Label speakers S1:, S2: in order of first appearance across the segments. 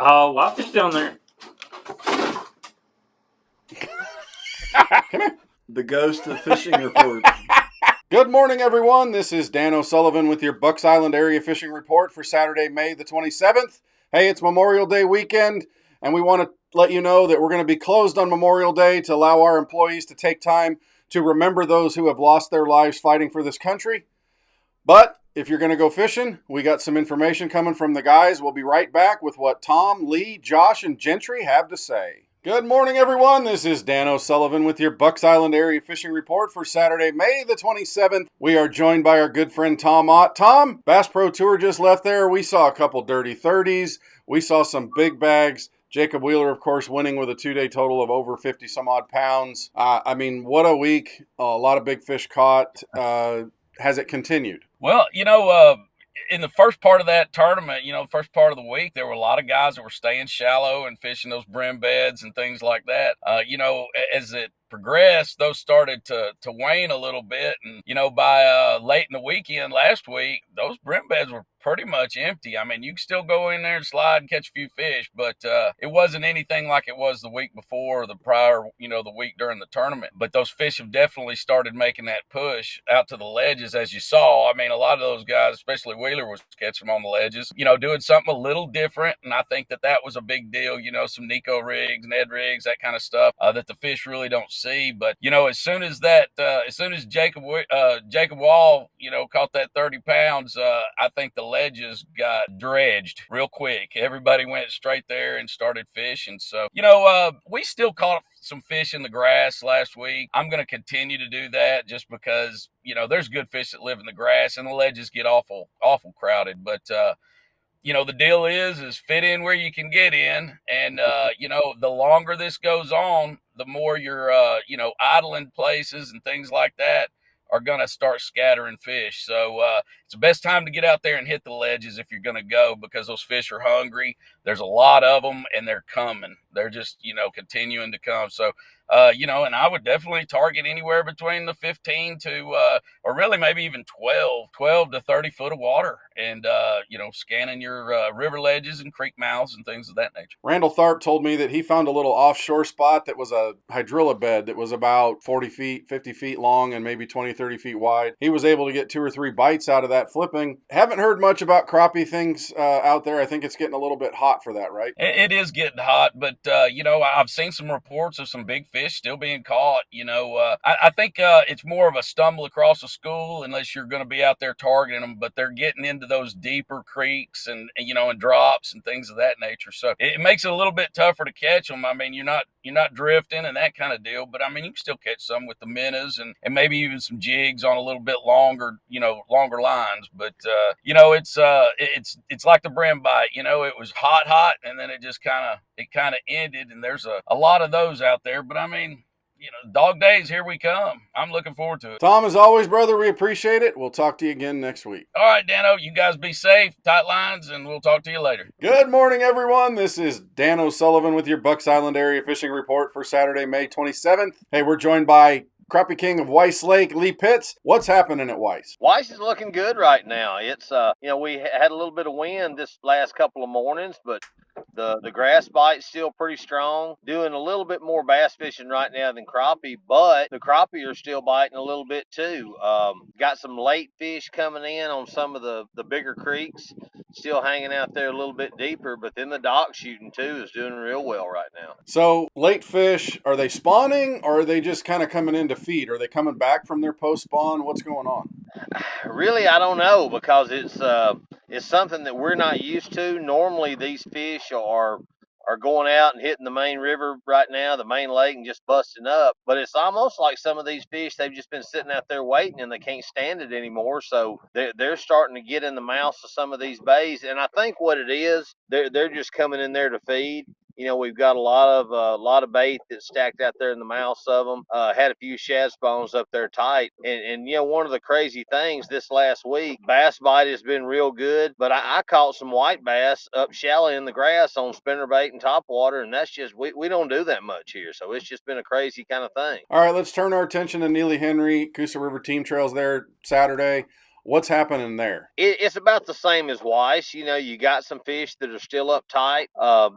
S1: Oh, well, I fished down there.
S2: Come here. The ghost of fishing report. Good morning, everyone. This is Dan O'Sullivan with your Bucks Island Area Fishing Report for Saturday, May the 27th. Hey, it's Memorial Day weekend, and we want to let you know that we're going to be closed on Memorial Day to allow our employees to take time to remember those who have lost their lives fighting for this country. But if you're going to go fishing, we got some information coming from the guys. We'll be right back with what Tom, Lee, Josh, and Gentry have to say. Good morning, everyone. This is Dan O'Sullivan with your Bucks Island Area Fishing Report for Saturday, May the 27th. We are joined by our good friend Tom Ott. Tom, Bass Pro Tour just left there. We saw a couple dirty 30s. We saw some big bags. Jacob Wheeler, of course, winning with a two-day total of over 50 some odd pounds. What a week. A lot of big fish caught. Has it continued?
S3: Well, in the first part of that tournament, first part of the week, there were a lot of guys that were staying shallow and fishing those brim beds and things like that. As it progressed, those started to wane a little bit. And, by late in the weekend last week, those brim beds were pretty much empty. I mean, you can still go in there and slide and catch a few fish, but it wasn't anything like it was the week before or the prior, the week during the tournament. But those fish have definitely started making that push out to the ledges, as you saw. I mean, a lot of those guys, especially Wheeler, was catching them on the ledges, doing something a little different. And I think that was a big deal, some Nico rigs, Ned rigs, that kind of stuff that the fish really don't see. But, as soon as Jacob Wall, caught that 30 pounds, I think the ledges got dredged real quick. Everybody went straight there and started fishing. So, we still caught some fish in the grass last week. I'm going to continue to do that just because, there's good fish that live in the grass and the ledges get awful crowded. But, the deal is fit in where you can get in. And, the longer this goes on, the more you're, idling places and things like that are going to start scattering fish. So it's the best time to get out there and hit the ledges if you're going to go, because those fish are hungry. There's a lot of them and they're coming. They're just, continuing to come. So, and I would definitely target anywhere between the 15 to, or really maybe even 12 to 30 foot of water and, scanning your river ledges and creek mouths and things of that nature.
S2: Randall Tharp told me that he found a little offshore spot that was a hydrilla bed that was about 40 feet, 50 feet long and maybe 20, 30 feet wide. He was able to get 2 or 3 bites out of that flipping. Haven't heard much about crappie things out there. I think it's getting a little bit hot for that, right?
S3: It is getting hot, but, I've seen some reports of some big fish still being caught. I think it's more of a stumble across a school unless you're going to be out there targeting them, but they're getting into those deeper creeks and drops and things of that nature. So it makes it a little bit tougher to catch them. I mean, you're not drifting and that kind of deal, but I mean, you can still catch some with the minnows and maybe even some jigs on a little bit longer lines. But, it's like the brim bite, it was hot and then it just kind of ended. And there's a lot of those out there, but I mean, dog days, here we come. I'm looking forward to it.
S2: Tom, as always, brother, we appreciate it. We'll talk to you again next week.
S3: All right, Dano, you guys be safe, tight lines, and we'll talk to you later.
S2: Good morning, everyone. This is Dan O'Sullivan with your Bucks Island Area Fishing Report for Saturday, May 27th. Hey, we're joined by Crappie King of Weiss Lake, Lee Pitts. What's happening at Weiss?
S4: Weiss is looking good right now. It's, we had a little bit of wind this last couple of mornings, but the grass bite's still pretty strong. Doing a little bit more bass fishing right now than crappie, but the crappie are still biting a little bit too. Got some late fish coming in on some of the bigger creeks, still hanging out there a little bit deeper, but then the dock shooting too is doing real well right now.
S2: So late fish, are they spawning or are they just kind of coming in to feed? Are they coming back from their post spawn? What's going on?
S4: Really, I don't know, because it's something that we're not used to. Normally, these fish are going out and hitting the main river right now, the main lake, and just busting up. But it's almost like some of these fish, they've just been sitting out there waiting and they can't stand it anymore. So they're starting to get in the mouths of some of these bays. And I think what it is, they're just coming in there to feed. We've got a lot of bait that's stacked out there in the mouths of them. Had a few shad spawns up there tight, and one of the crazy things this last week, bass bite has been real good. But I caught some white bass up shallow in the grass on spinnerbait and topwater, and that's just we don't do that much here. So it's just been a crazy kind of thing.
S2: All right, let's turn our attention to Neely Henry, Coosa River Team Trails there Saturday. What's happening there?
S4: It's about the same as Weiss. You know, you got some fish that are still uptight.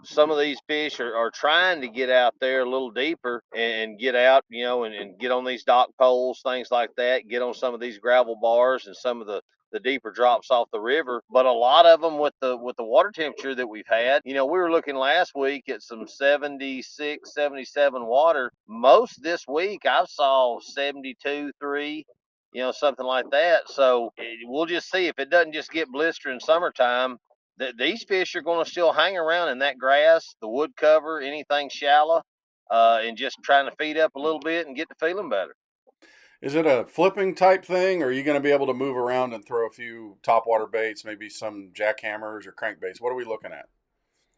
S4: Some of these fish are trying to get out there a little deeper and get out, you know, and get on these dock poles, things like that, get on some of these gravel bars and some of the deeper drops off the river. But a lot of them with the water temperature that we've had, you know, we were looking last week at some 76, 77 water. Most this week I saw 72, 3, you know, something like that. So we'll just see if it doesn't just get blistering summertime. These fish are going to still hang around in that grass, the wood cover, anything shallow, and just trying to feed up a little bit and get to feeling better.
S2: Is it a flipping type thing, or are you going to be able to move around and throw a few topwater baits, maybe some jackhammers or crankbaits? What are we looking at?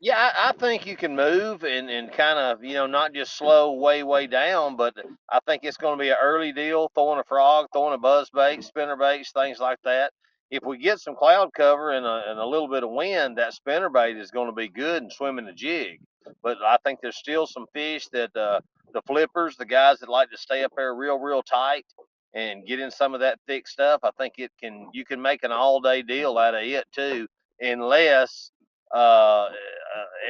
S4: Yeah, I think you can move and kind of, you know, not just slow way down, but I think it's going to be an early deal, throwing a frog, throwing a buzz bait, spinner baits, things like that. If we get some cloud cover and a little bit of wind, that spinner bait is going to be good and swimming the jig. But I think there's still some fish that the flippers, the guys that like to stay up there real tight and get in some of that thick stuff, I think you can make an all day deal out of it too, unless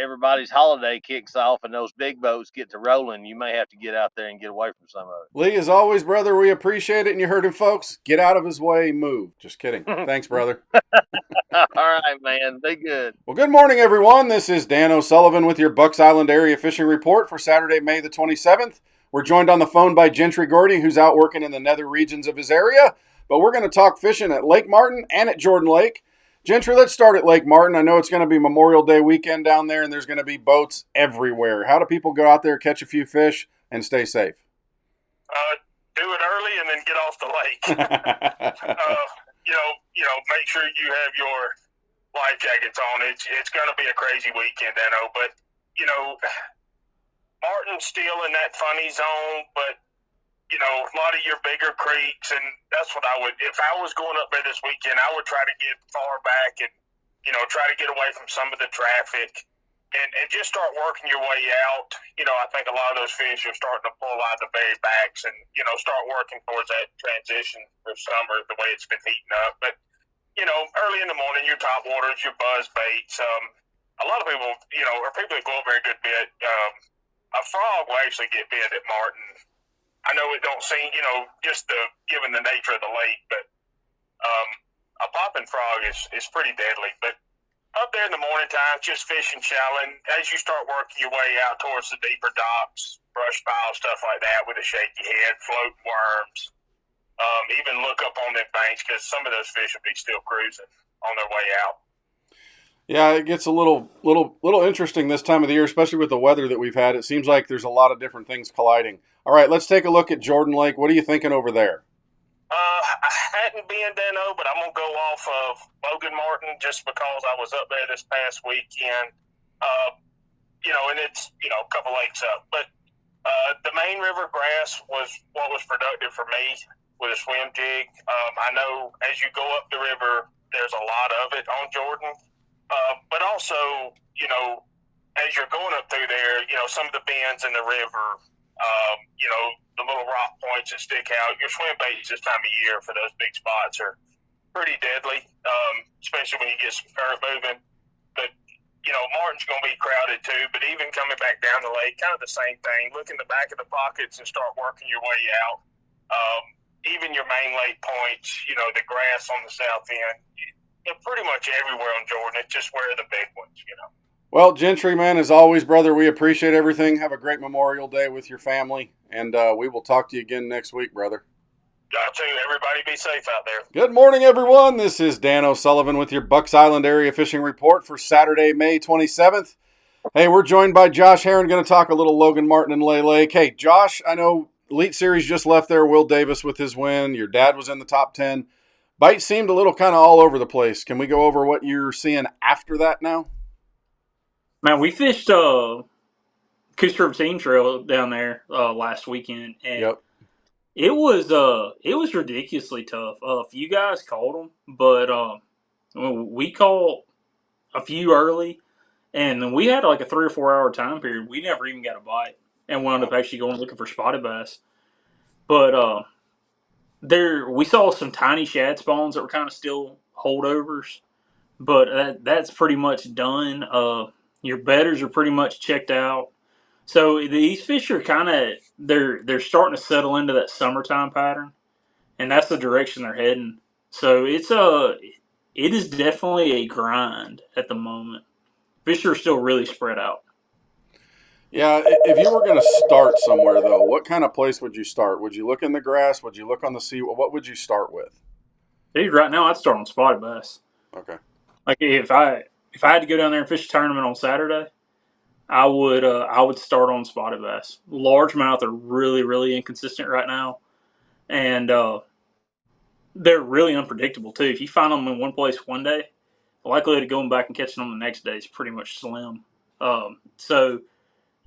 S4: everybody's holiday kicks off and those big boats get to rolling. You may have to get out there and get away from some of
S2: Lee, as always, brother, we appreciate it. And you heard him, folks. Get out of his way, move. Just kidding.
S4: it.
S2: Thanks, brother.
S4: All right, man. Be good.
S2: Well, good morning, everyone. This is Dan O'Sullivan with your Bucks Island Area Fishing Report for Saturday, May the 27th. We're joined on the phone by Gentry Gordy, who's out working in the nether regions of his area. But we're going to talk fishing at Lake Martin and at Jordan Lake. Gentry, let's start at Lake Martin. I know it's going to be Memorial Day weekend down there, and there's going to be boats everywhere. How do people go out there, catch a few fish, and stay safe?
S1: Do it early and then get off the lake. Make sure you have your life jackets on. It's going to be a crazy weekend, I know, but Martin's still in that funny zone, but a lot of your bigger creeks, and that's what I would, if I was going up there this weekend, I would try to get far back and, try to get away from some of the traffic and just start working your way out. I think a lot of those fish are starting to pull out the very backs and, start working towards that transition for summer, the way it's been heating up. But, early in the morning, your top waters, your buzz baits, a lot of people, or people that go up there a good bit, a frog will actually get bit at Martin. I know it don't seem, just given the nature of the lake, but a popping frog is pretty deadly. But up there in the morning time, just fishing shallow, and as you start working your way out towards the deeper docks, brush piles, stuff like that with a shaky head, floating worms, even look up on them banks because some of those fish will be still cruising on their way out.
S2: Yeah, it gets a little interesting this time of the year, especially with the weather that we've had. It seems like there's a lot of different things colliding. All right, let's take a look at Jordan Lake. What are you thinking over there?
S1: I hadn't been Dano, but I'm going to go off of Logan Martin just because I was up there this past weekend. And it's, a couple lakes up. But the main river grass was what was productive for me with a swim jig. I know as you go up the river, there's a lot of it on Jordan. But also, as you're going up through there, some of the bends in the river, the little rock points that stick out, your swim baits this time of year for those big spots are pretty deadly, especially when you get some current moving. But, Martin's going to be crowded too, but even coming back down the lake, kind of the same thing. Look in the back of the pockets and start working your way out. Even your main lake points, the grass on the south end, they're pretty much everywhere on Jordan. It's just where the big ones,
S2: Well, Gentry, man, as always, brother, we appreciate everything. Have a great Memorial Day with your family, and we will talk to you again next week, brother.
S1: Got to. Everybody be safe out there.
S2: Good morning, everyone. This is Dan O'Sullivan with your Bucks Island Area Fishing Report for Saturday, May 27th. Hey, we're joined by Josh Herron, going to talk a little Logan Martin and Lay Lake. Hey, Josh, I know Elite Series just left there. Will Davis with his win. Your dad was in the top 10. Bites seemed a little kind of all over the place. Can we go over what you're seeing after that now?
S5: Man, we fished Guntersville Team Trail down there last weekend, and it was ridiculously tough. A few guys caught them, but we caught a few early, and we had like a 3 or 4 hour time period. We never even got a bite, and wound up actually going looking for spotted bass. But we saw some tiny shad spawns that were kind of still holdovers, but that's pretty much done. Your bedders are pretty much checked out. So these fish are kind of they're starting to settle into that summertime pattern, and that's the direction they're heading. So it is definitely a grind at the moment. Fish are still really spread out.
S2: Yeah, if you were going to start somewhere, though, what kind of place would you start? Would you look in the grass? Would you look on the sea? What would you start with?
S5: Dude, right now I'd start on spotted bass.
S2: Okay.
S5: Like if I had to go down there and fish a tournament on Saturday, I would start on spotted bass. Largemouth are really really inconsistent right now, and they're really unpredictable too. If you find them in one place one day, the likelihood of going back and catching them the next day is pretty much slim. So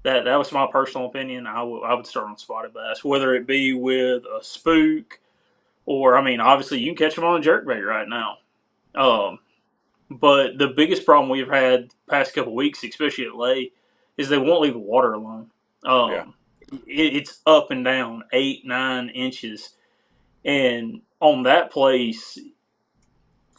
S5: that was my personal opinion. I would start on spotted bass, whether it be with a spook or obviously you can catch them on a jerkbait right now. Um, but the biggest problem we've had the past couple weeks, especially at Lay, is they won't leave the water alone.
S2: Yeah.
S5: It's up and down 8-9 inches, and on that place,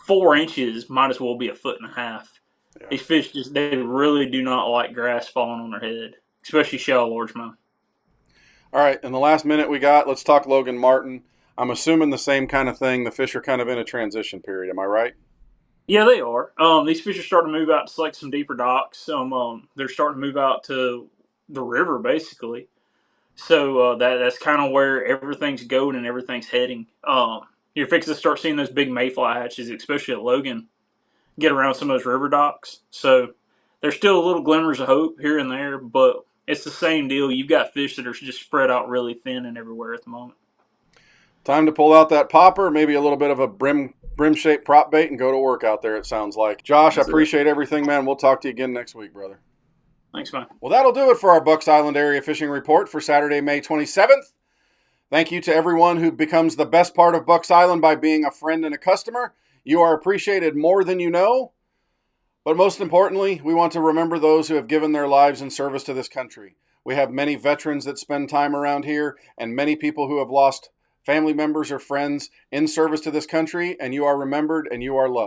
S5: 4 inches might as well be a foot and a half.
S2: Yeah.
S5: These fish they really do not like grass falling on their head, especially shallow largemouth.
S2: All right, in the last minute we got, let's talk Logan Martin. I'm assuming the same kind of thing. The fish are kind of in a transition period. Am I right?
S5: Yeah, they are. These fish are starting to move out to select some deeper docks. They're starting to move out to the river, basically. So that's kind of where everything's going and everything's heading. You're fixing to start seeing those big mayfly hatches, especially at Logan, get around some of those river docks. So there's still little glimmers of hope here and there, but it's the same deal. You've got fish that are just spread out really thin and everywhere at the moment.
S2: Time to pull out that popper, maybe a little bit of a brim-shaped prop bait and go to work out there, it sounds like. Josh, I appreciate everything, man. We'll talk to you again next week, brother.
S5: Thanks, man.
S2: Well, that'll do it for our Bucks Island Area Fishing Report for Saturday, May 27th. Thank you to everyone who becomes the best part of Bucks Island by being a friend and a customer. You are appreciated more than you know. But most importantly, we want to remember those who have given their lives in service to this country. We have many veterans that spend time around here and many people who have lost family members or friends in service to this country, and you are remembered and you are loved.